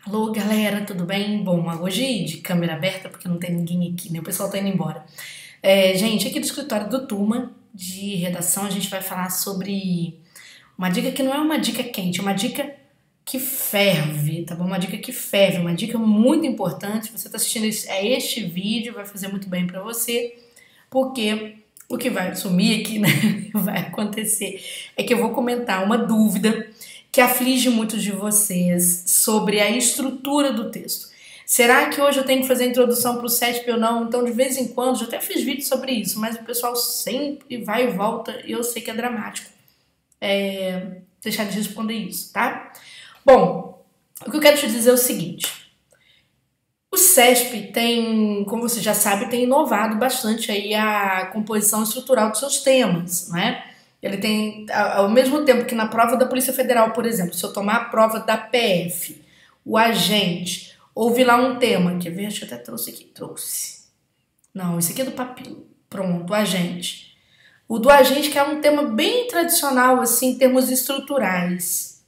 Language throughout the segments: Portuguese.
Alô, galera, tudo bem? Bom, hoje de câmera aberta, porque não tem ninguém aqui, né? O pessoal tá indo embora. Gente, aqui do escritório do Turma, de redação, a gente vai falar sobre uma dica que não é uma dica quente, é uma dica que ferve, tá bom? Uma dica que ferve, uma dica muito importante. Você tá assistindo este vídeo, vai fazer muito bem pra você, porque o que vai sumir aqui, né? Vai acontecer é que eu vou comentar uma dúvida que aflige muitos de vocês sobre a estrutura do texto. Será que hoje eu tenho que fazer a introdução para o CESP ou não? Então, de vez em quando, eu até fiz vídeo sobre isso, mas o pessoal sempre vai e volta e eu sei que é dramático deixar de responder isso, tá? Bom, o que eu quero te dizer é o seguinte. O CESP tem, como você já sabe, tem inovado bastante aí a composição estrutural dos seus temas, não é? Ele tem, ao mesmo tempo que na prova da Polícia Federal, por exemplo, se eu tomar a prova da PF, o agente, houve lá um tema, quer ver? Acho que eu até trouxe aqui, trouxe. Não, esse aqui é do papiro. Pronto, o agente. O do agente que é um tema bem tradicional, assim, em termos estruturais,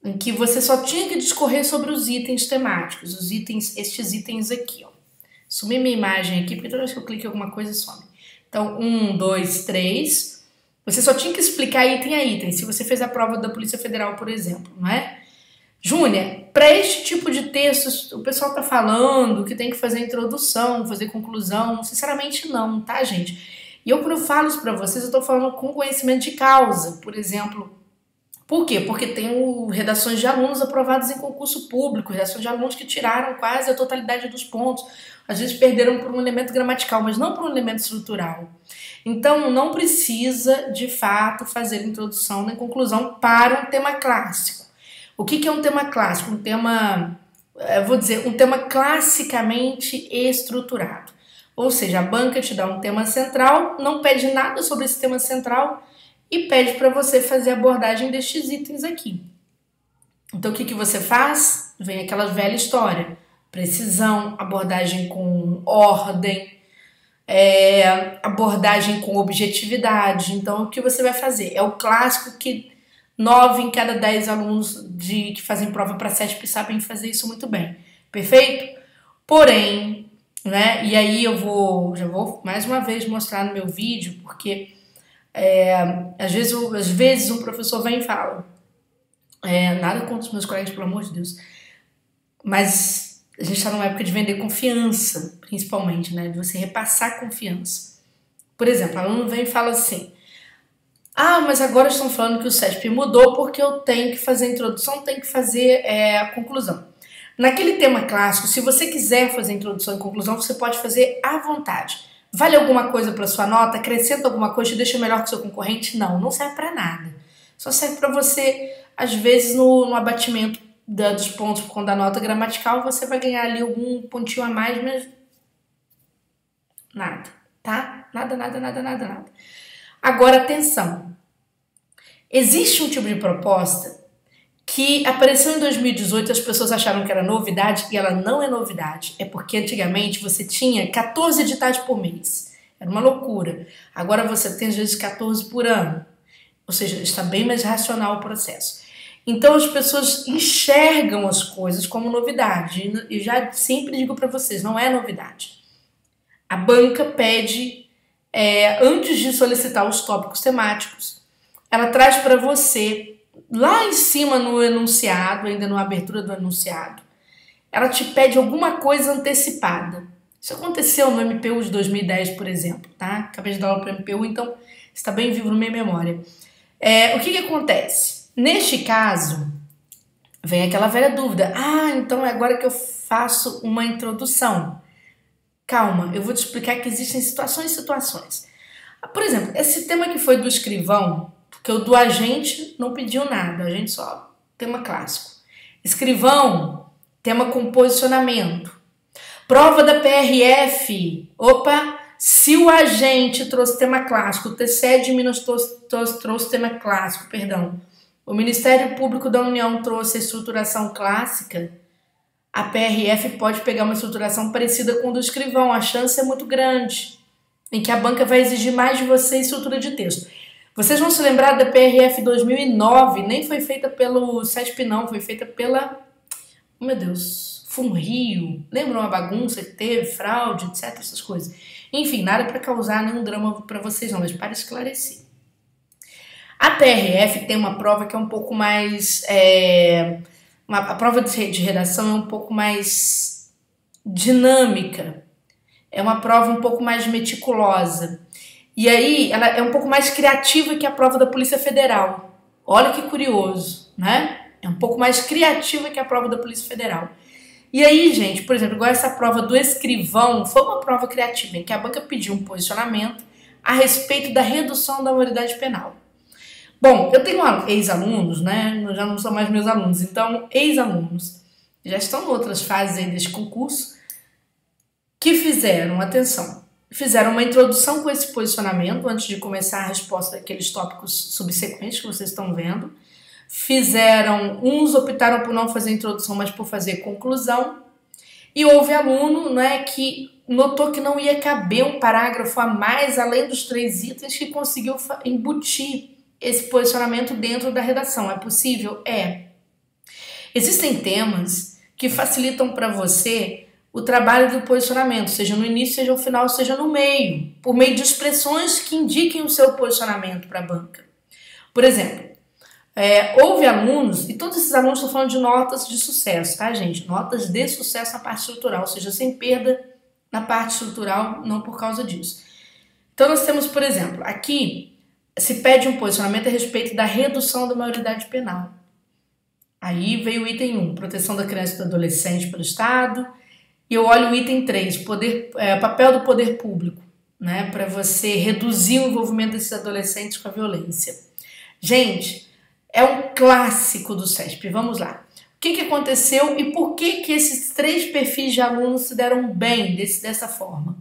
em que você só tinha que discorrer sobre os itens temáticos, os itens, estes itens aqui, ó. Sumi minha imagem aqui, porque toda vez que eu clico em alguma coisa, some. Então, 1, 2, 3... Você só tinha que explicar item a item, se você fez a prova da Polícia Federal, por exemplo, não é? Júnior, para este tipo de textos, o pessoal tá falando que tem que fazer introdução, fazer conclusão. Sinceramente, não, tá, gente? E eu, quando eu falo isso para vocês, eu tô falando com conhecimento de causa, por exemplo. Por quê? Porque tem redações de alunos aprovados em concurso público, redações de alunos que tiraram quase a totalidade dos pontos. Às vezes perderam por um elemento gramatical, mas não por um elemento estrutural. Então, não precisa, de fato, fazer introdução nem conclusão para um tema clássico. O que é um tema clássico? Um tema, vou dizer, um tema classicamente estruturado. Ou seja, a banca te dá um tema central, não pede nada sobre esse tema central e pede para você fazer a abordagem destes itens aqui. Então, o que você faz? Vem aquela velha história. Precisão, abordagem com ordem, abordagem com objetividade. Então, o que você vai fazer? É o clássico que 9 em cada 10 alunos que fazem prova para CESP sabem fazer isso muito bem. Perfeito? Porém, né? E aí já vou mais uma vez mostrar no meu vídeo, porque às vezes um professor vem e fala, nada contra os meus colegas, pelo amor de Deus, mas a gente está numa época de vender confiança, principalmente, né? De você repassar confiança. Por exemplo, o aluno vem e fala assim, mas agora estão falando que o CESP mudou porque eu tenho que fazer a introdução, tenho que fazer a conclusão. Naquele tema clássico, se você quiser fazer a introdução e conclusão, você pode fazer à vontade. Vale alguma coisa para sua nota? Acrescenta alguma coisa? Te deixa melhor que seu concorrente? Não, não serve para nada. Só serve para você, às vezes, no abatimento dos pontos por conta da nota gramatical, você vai ganhar ali algum pontinho a mais, mas nada, tá? Nada, nada, nada, nada, nada. Agora, atenção. Existe um tipo de proposta que apareceu em 2018, as pessoas acharam que era novidade e ela não é novidade. É porque antigamente você tinha 14 editais por mês. Era uma loucura. Agora você tem às vezes 14 por ano. Ou seja, está bem mais racional o processo. Então as pessoas enxergam as coisas como novidade. E já sempre digo para vocês, não é novidade. A banca pede, antes de solicitar os tópicos temáticos, ela traz para você lá em cima no enunciado, ainda na abertura do enunciado, ela te pede alguma coisa antecipada. Isso aconteceu no MPU de 2010, por exemplo, tá? Acabei de dar aula para o MPU, então está bem vivo na minha memória. O que acontece? Neste caso, vem aquela velha dúvida. Então é agora que eu faço uma introdução. Calma, eu vou te explicar que existem situações e situações. Por exemplo, esse tema que foi do escrivão, porque o do agente não pediu nada, a gente só tema clássico. Escrivão, tema com posicionamento. Prova da PRF, se o agente trouxe tema clássico, o TCE de Minas trouxe tema clássico, perdão. O Ministério Público da União trouxe a estruturação clássica, a PRF pode pegar uma estruturação parecida com a do escrivão, a chance é muito grande, em que a banca vai exigir mais de você estrutura de texto. Vocês vão se lembrar da PRF 2009, nem foi feita pelo CESP não, foi feita pela meu Deus, foi um rio, lembra uma bagunça que teve, fraude, etc, essas coisas. Enfim, nada para causar nenhum drama para vocês não, mas para esclarecer. A PRF tem uma prova que é um pouco mais... a prova de redação é um pouco mais dinâmica, é uma prova um pouco mais meticulosa. E aí, ela é um pouco mais criativa que a prova da Polícia Federal. Olha que curioso, né? É um pouco mais criativa que a prova da Polícia Federal. E aí, gente, por exemplo, igual essa prova do escrivão, foi uma prova criativa em que a banca pediu um posicionamento a respeito da redução da maioridade penal. Bom, eu tenho ex-alunos, né? Já não são mais meus alunos, então ex-alunos já estão em outras fases aí desse concurso que fizeram, atenção, fizeram uma introdução com esse posicionamento antes de começar a resposta daqueles tópicos subsequentes que vocês estão vendo. Uns optaram por não fazer introdução, mas por fazer conclusão. E houve aluno, né, que notou que não ia caber um parágrafo a mais, além dos 3 itens, que conseguiu embutir esse posicionamento dentro da redação. É possível? É. Existem temas que facilitam para você o trabalho do posicionamento, seja no início, seja no final, seja no meio, por meio de expressões que indiquem o seu posicionamento para a banca. Por exemplo, houve alunos, e todos esses alunos estão falando de notas de sucesso, tá, gente? Notas de sucesso na parte estrutural, ou seja, sem perda na parte estrutural, não por causa disso. Então nós temos, por exemplo, aqui se pede um posicionamento a respeito da redução da maioridade penal. Aí veio o item 1, proteção da criança e do adolescente pelo Estado. E eu olho o item 3, papel do poder público, né, para você reduzir o envolvimento desses adolescentes com a violência. Gente, é um clássico do CESP. Vamos lá. O que aconteceu e por que esses 3 perfis de alunos se deram bem dessa forma?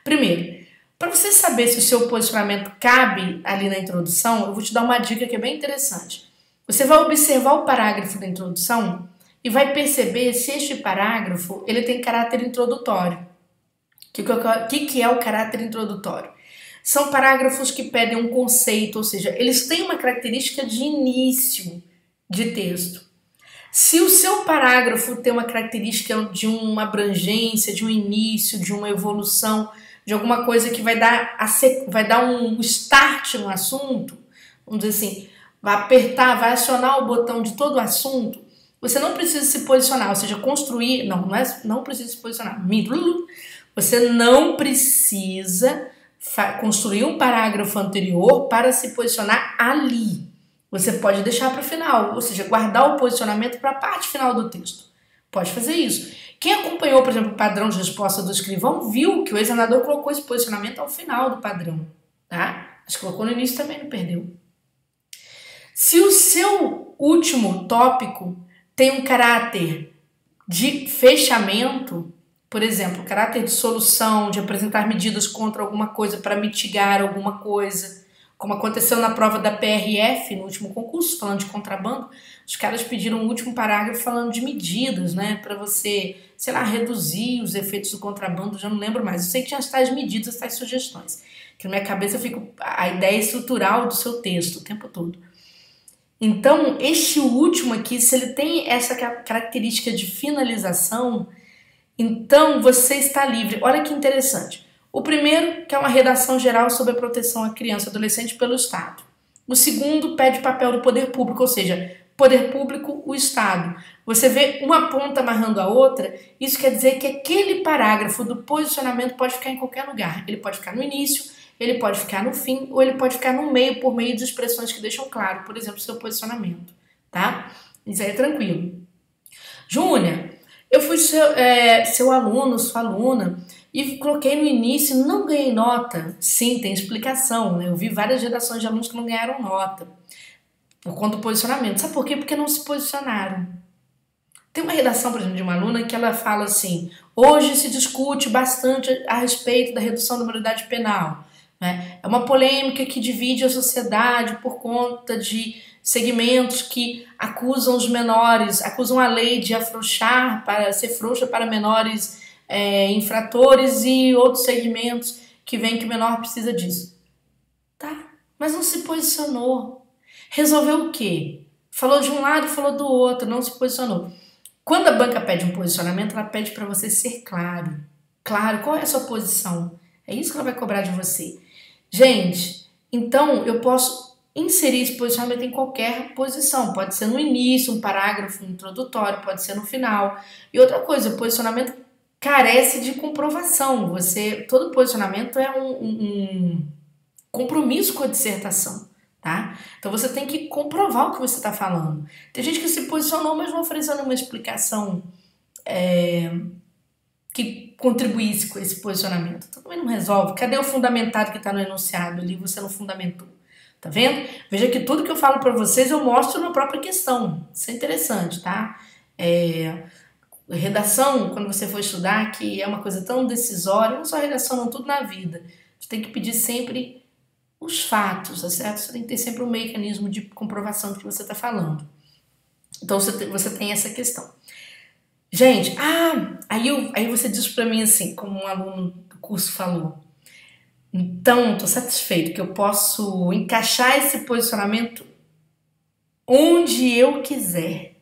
Primeiro, para você saber se o seu posicionamento cabe ali na introdução, eu vou te dar uma dica que é bem interessante. Você vai observar o parágrafo da introdução e vai perceber se este parágrafo ele tem caráter introdutório. O que é o caráter introdutório? São parágrafos que pedem um conceito, ou seja, eles têm uma característica de início de texto. Se o seu parágrafo tem uma característica de uma abrangência, de um início, de uma evolução, de alguma coisa que vai dar um start no assunto, vamos dizer assim, vai acionar o botão de todo o assunto, você não precisa se posicionar, ou seja, construir, não precisa se posicionar, você não precisa construir um parágrafo anterior para se posicionar ali. Você pode deixar para o final, ou seja, guardar o posicionamento para a parte final do texto. Pode fazer isso. Quem acompanhou, por exemplo, o padrão de resposta do escrivão, viu que o examinador colocou esse posicionamento ao final do padrão. Tá? Acho que colocou no início também, não perdeu. Se o seu último tópico tem um caráter de fechamento, por exemplo, caráter de solução, de apresentar medidas contra alguma coisa para mitigar alguma coisa, como aconteceu na prova da PRF, no último concurso, falando de contrabando, os caras pediram um último parágrafo falando de medidas, né, para você, sei lá, reduzir os efeitos do contrabando, já não lembro mais. Eu sei que tinha as tais medidas, as tais sugestões, que na minha cabeça fica a ideia estrutural do seu texto o tempo todo. Então, este último aqui, se ele tem essa característica de finalização, então você está livre. Olha que interessante. O primeiro, que é uma redação geral sobre a proteção à criança e adolescente pelo Estado. O segundo pede papel do poder público, ou seja, poder público, o Estado. Você vê uma ponta amarrando a outra, isso quer dizer que aquele parágrafo do posicionamento pode ficar em qualquer lugar. Ele pode ficar no início, ele pode ficar no fim, ou ele pode ficar no meio, por meio de expressões que deixam claro, por exemplo, seu posicionamento, tá? Isso aí é tranquilo. Júnior, eu fui seu aluno, sua aluna, e coloquei no início, não ganhei nota. Sim, tem explicação, né? Eu vi várias gerações de alunos que não ganharam nota por conta do posicionamento. Sabe por quê? Porque não se posicionaram. Tem uma redação, por exemplo, de uma aluna que ela fala assim: hoje se discute bastante a respeito da redução da maioridade penal. Né? É uma polêmica que divide a sociedade por conta de segmentos que acusam os menores, acusam a lei de afrouxar, para ser frouxa para menores infratores, e outros segmentos que veem que o menor precisa disso. Tá, mas não se posicionou. Resolveu o quê? Falou de um lado e falou do outro, não se posicionou. Quando a banca pede um posicionamento, ela pede para você ser claro. Claro, qual é a sua posição? É isso que ela vai cobrar de você. Gente, então eu posso inserir esse posicionamento em qualquer posição. Pode ser no início, um parágrafo introdutório, pode ser no final. E outra coisa, o posicionamento carece de comprovação. Todo posicionamento é um compromisso com a dissertação, tá? Então você tem que comprovar o que você está falando. Tem gente que se posicionou, mas não ofereceu nenhuma explicação que contribuísse com esse posicionamento. Então também não resolve. Cadê o fundamentado que está no enunciado ali? Você não fundamentou. Tá vendo? Veja que tudo que eu falo para vocês eu mostro na própria questão. Isso é interessante, tá? Redação, quando você for estudar, que é uma coisa tão decisória, não só redação, não, tudo na vida. Você tem que pedir sempre os fatos, tá certo? Você tem que ter sempre um mecanismo de comprovação do que você está falando. Então você tem essa questão. Gente, aí você diz para mim assim, como um aluno do curso falou, então estou satisfeito que eu posso encaixar esse posicionamento onde eu quiser.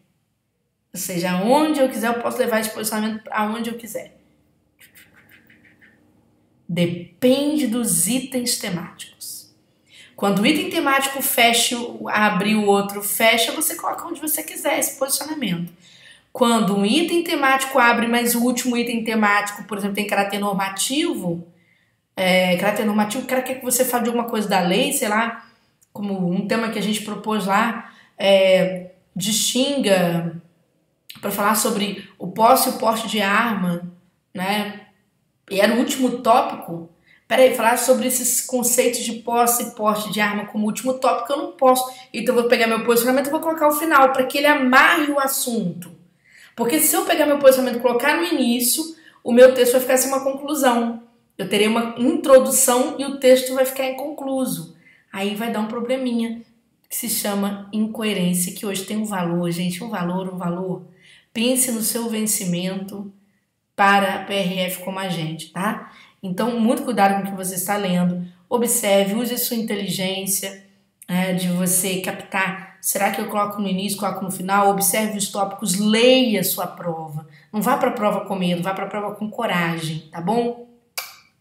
Ou seja, aonde eu quiser, eu posso levar esse posicionamento aonde eu quiser. Depende dos itens temáticos. Quando o item temático fecha, abre o outro fecha, você coloca onde você quiser esse posicionamento. Quando um item temático abre, mas o último item temático, por exemplo, tem caráter normativo, o cara quer que você fale de alguma coisa da lei, sei lá, como um tema que a gente propôs lá, distinga para falar sobre o posse e o porte de arma, né? E era o último tópico. Peraí, falar sobre esses conceitos de posse e porte de arma como último tópico eu não posso. Então eu vou pegar meu posicionamento e vou colocar o final, para que ele amarre o assunto. Porque se eu pegar meu posicionamento e colocar no início, o meu texto vai ficar sem uma conclusão. Eu terei uma introdução e o texto vai ficar inconcluso. Aí vai dar um probleminha que se chama incoerência, que hoje tem um valor, gente, um valor. Pense no seu vencimento para a PRF como agente, tá? Então, muito cuidado com o que você está lendo. Observe, use a sua inteligência de você captar. Será que eu coloco no início, coloco no final? Observe os tópicos, leia a sua prova. Não vá para a prova com medo, vá para a prova com coragem, tá bom?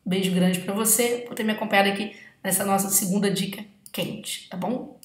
Beijo grande para você por ter me acompanhado aqui nessa nossa segunda dica quente, tá bom?